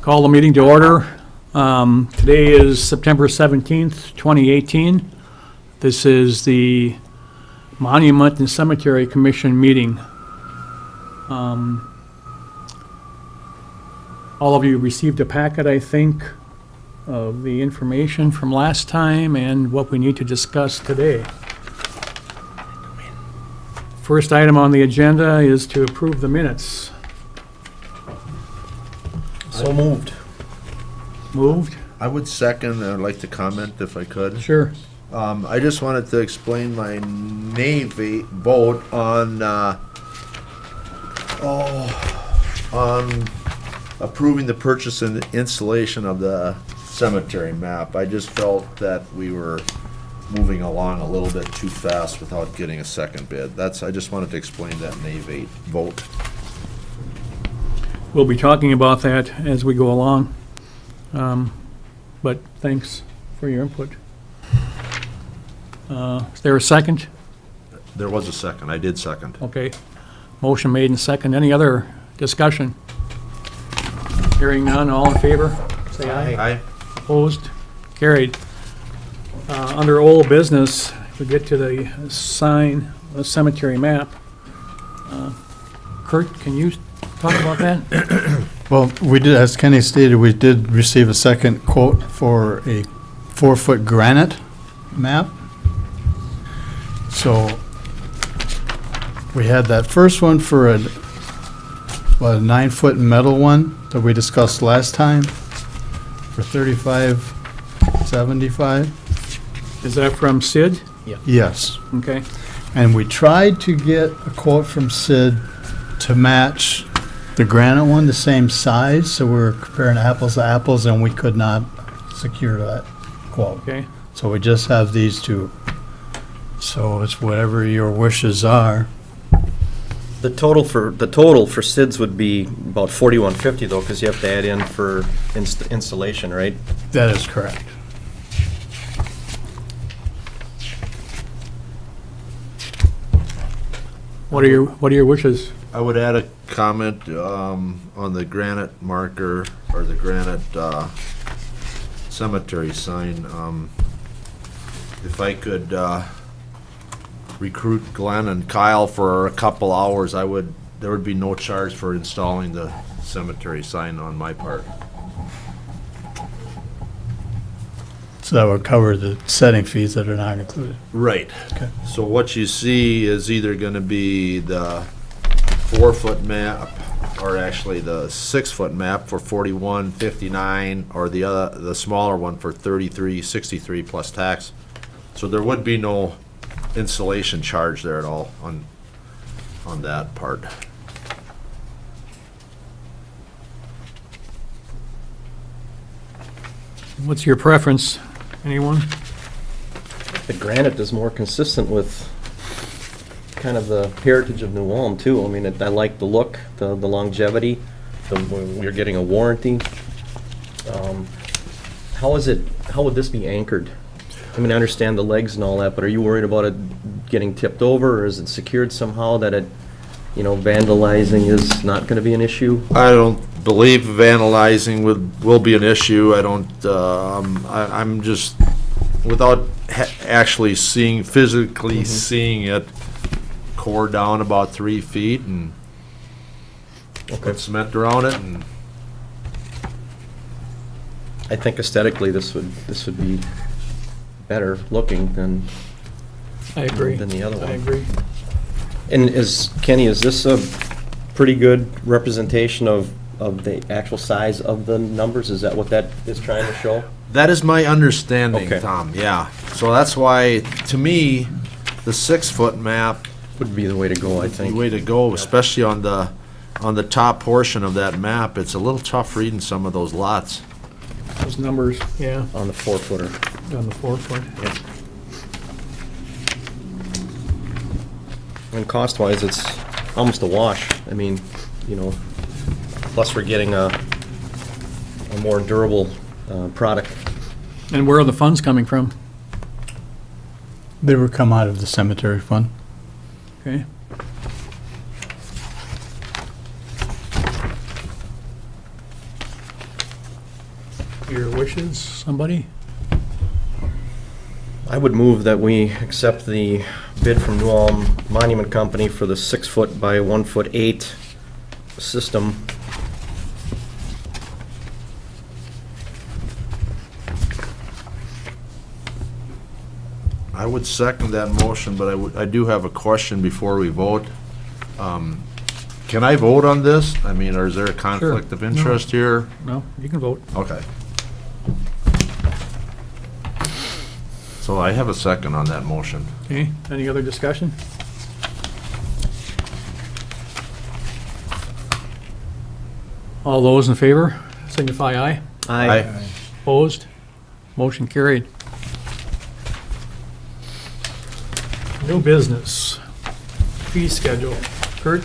Call the meeting to order. Today is September 17th, 2018. This is the Monument and Cemetery Commission meeting. All of you received a packet, I think, of the information from last time and what we need to discuss today. First item on the agenda is to approve the minutes. So moved. Moved? I would second, I'd like to comment if I could. Sure. I just wanted to explain my nay vote on, on approving the purchase and installation of the cemetery map. I just felt that we were moving along a little bit too fast without getting a second bid. I just wanted to explain that nay vote. We'll be talking about that as we go along. But thanks for your input. Is there a second? There was a second, I did second. Okay. Motion made and second. Any other discussion? Hearing none, all in favor? Say aye. Aye. Opposed? Carried. Under old business, we get to the sign, the cemetery map. Kurt, can you talk about that? Well, we did, as Kenny stated, we did receive a second quote for a 4-foot granite map. So we had that first one for a 9-foot metal one that we discussed last time for $35.75. Is that from Sid? Yes. Okay. And we tried to get a quote from Sid to match the granite one, the same size, so we're comparing apples to apples, and we could not secure that quote. Okay. So we just have these two. So it's whatever your wishes are. The total for SIDS would be about $41.50 though, because you have to add in for installation, right? That is correct. What are your wishes? I would add a comment on the granite marker, or the granite cemetery sign. If I could recruit Glenn and Kyle for a couple hours, there would be no charge for installing the cemetery sign on my part. So that would cover the setting fees that are not included. Right. Okay. So what you see is either gonna be the 4-foot map, or actually the 6-foot map for $41.59, or the smaller one for $33.63 plus tax. So there would be no installation charge there at all on that part. What's your preference? Anyone? The granite is more consistent with kind of the heritage of New Ulm too. I mean, I like the look, the longevity, you're getting a warranty. How would this be anchored? I mean, I understand the legs and all that, but are you worried about it getting tipped over, or is it secured somehow that it, vandalizing is not gonna be an issue? I don't believe vandalizing will be an issue. I don't, I'm just, without actually physically seeing it, core down about 3 feet and put cement around it, and I think aesthetically, this would be better looking than I agree. Than the other one. I agree. And Kenny, is this a pretty good representation of the actual size of the numbers? Is that what that is trying to show? that is my understanding, Okay. Tom, yeah. So that's why, to me, the 6-foot map, Would be the way to go, I the think. way to go, especially on the top portion of that map. It's a little tough reading some of those lots. Those numbers, yeah, On the 4-footer. on the 4-foot. And cost-wise, it's almost a wash. I mean, plus we're getting a more durable product. And where are the funds coming from? They would come out of the cemetery fund. Okay. wishes, somebody? I would move that we accept the bid from New Ulm Monument Company for the 6-foot by 1'8" system. I would second that motion, but I do have a question before we vote. Can I vote on this? I mean, or is there a conflict of interest here? No, you can vote. Okay. So I have a second on that motion. Okay, any other discussion? All those in favor signify aye. Aye. Opposed? Motion carried. New business. Fee schedule. Kurt?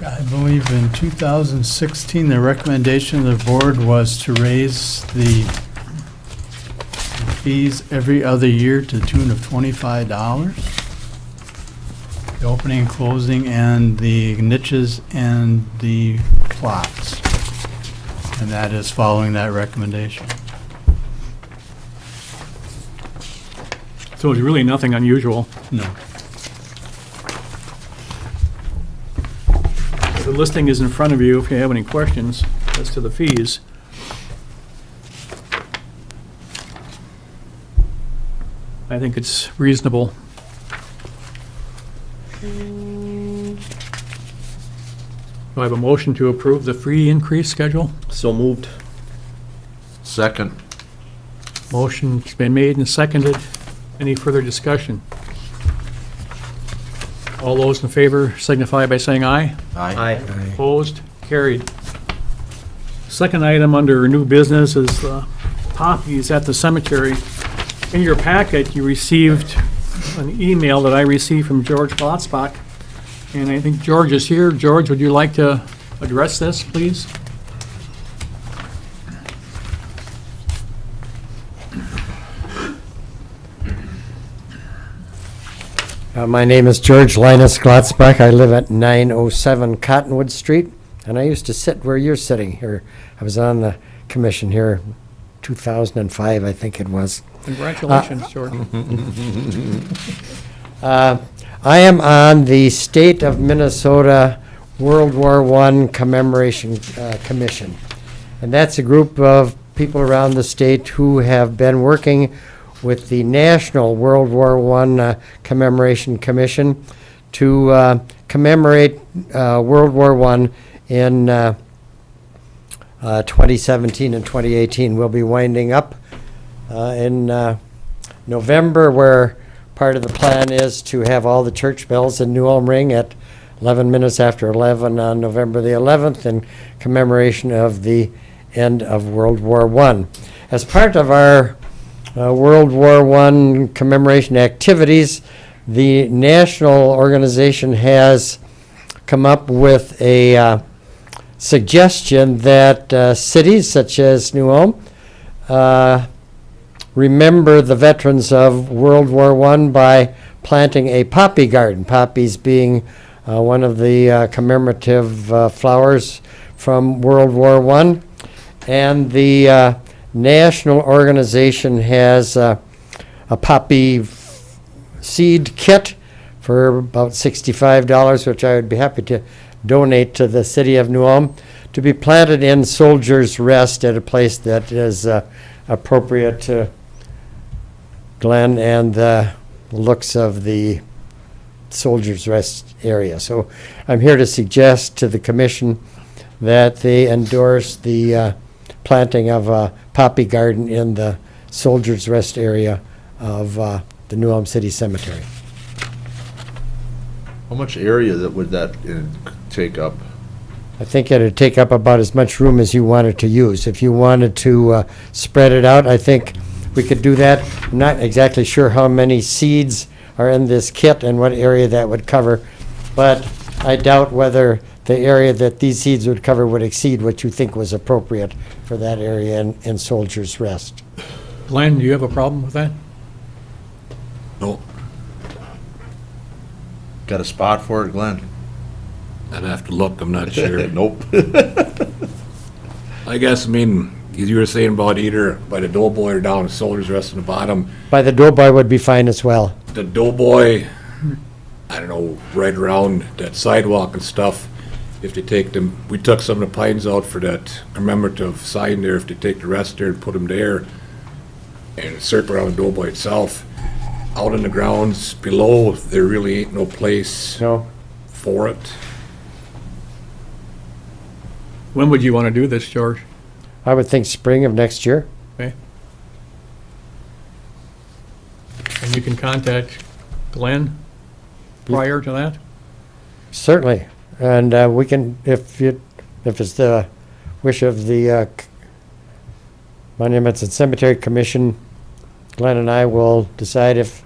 I believe in 2016, the recommendation of the board was to raise the fees every other year to the tune of $25. The opening and closing and the niches and the plots. And that is following that recommendation. So it's really nothing unusual. No. The listing is in front of you if you have any questions as to the fees. I think it's reasonable. Do I have a motion to approve the fee increase schedule? So moved. Second. Motion's been made and seconded. Any further discussion? All those in favor signify by saying aye. Aye. Opposed? Carried. Second item under new business is poppies at the cemetery. In your packet, you received an email that I received from George Glotzbach, and I think George is here. George, would you like to address this, please? My name is George Linus Glotzbach. I live at 907 Cottonwood Street, and I used to sit where you're sitting here. I was on the commission here 2005, I think it was. Congratulations, George. I am on the State of Minnesota World War I Commemoration Commission, and that's a group of people around the state who have been working with the National World War I Commemoration Commission to commemorate World War I in 2017 and 2018. We'll be winding up in November, where part of the plan is to have all the church bells in New Ulm ring at 11 minutes after 11 on November the 11th in commemoration of the end of World War I. As part of our World War I commemoration activities, the national organization has come up with a suggestion that cities such as New Ulm remember the veterans of World War I by planting a poppy garden, poppies being one of the commemorative flowers from World War I. And the national organization has a poppy seed kit for about $65, which I would be happy to donate to the city of New Ulm, to be planted in Soldiers Rest at a place that is appropriate to Glenn and the looks of the Soldiers Rest area. So I'm here to suggest to the commission that they endorse the planting of a poppy garden in the Soldiers Rest area of the New Ulm City Cemetery. How much area would that take up? I think it'd take up about as much room as you wanted to use. If you wanted to spread it out, I think we could do that. I'm not exactly sure how many seeds are in this kit and what area that would cover, but I doubt whether the area that these seeds would cover would exceed what you think was appropriate for that area in Soldiers Rest. Glenn, do you have a problem with that? No. Got a spot for it, Glenn? I'd have to look, I'm not sure. Nope. I guess, I mean, you were saying about either by the doughboy or down the Soldiers Rest in the bottom. By the doughboy would be fine as well. The doughboy, I don't know, right around that sidewalk and stuff, if they take them, we took some of the pines out for that commemorative sign there, if they take the rest there and put them there, and circle around the doughboy itself, out in the grounds below, there really ain't no place No? for it. When would you want to do this, George? I would think spring of next year. Okay. And you can contact Glenn prior to that? Certainly. And we can, if it's the wish of the Monuments and Cemetery Commission, Glenn and I will decide if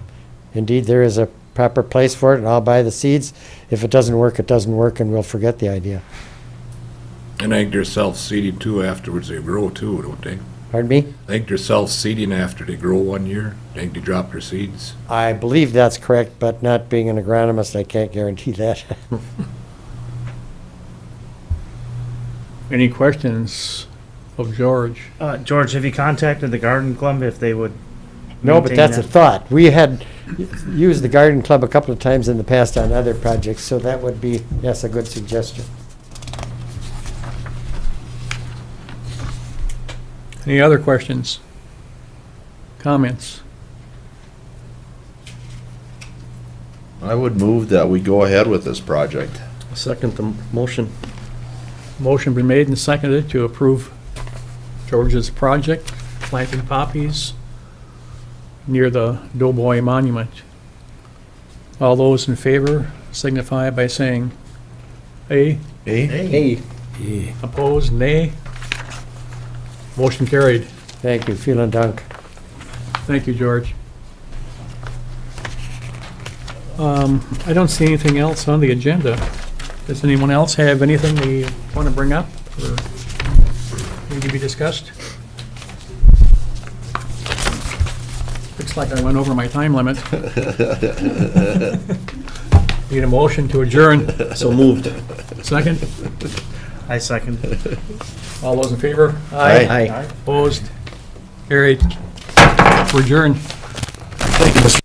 indeed there is a proper place for it, and I'll buy the seeds. If it doesn't work, it doesn't work, and we'll forget the idea. And I think they're self-seeding too afterwards, they grow too, don't they? Pardon me? I think they're self-seeding after they grow 1 year. I think they drop their seeds. I believe that's correct, but not being an agronomist, I can't guarantee that. Any questions of George? George, have you contacted the Garden Club if they would? No, but maintain that's a that? thought. We had used the garden club a couple of times in the past on other projects, so that would be, yes, a good suggestion. Any other questions? Comments? I would move that we go ahead with this project. Second the motion. Motion been made and seconded to approve George's project, planting poppies near the Doughboy Monument. All those in favor signify by saying aye. Eh? Hey. Opposed, nay. Motion carried. Thank you. Vielen Dank. Thank you, George. I don't see anything else on the agenda. Does anyone else have anything they want to bring up or need to be discussed? Looks like I went over my time limit. Need a motion to adjourn. So moved. Second? I second. All those in favor? Aye. Opposed? Carried. We're adjourned. Thank you, Mr.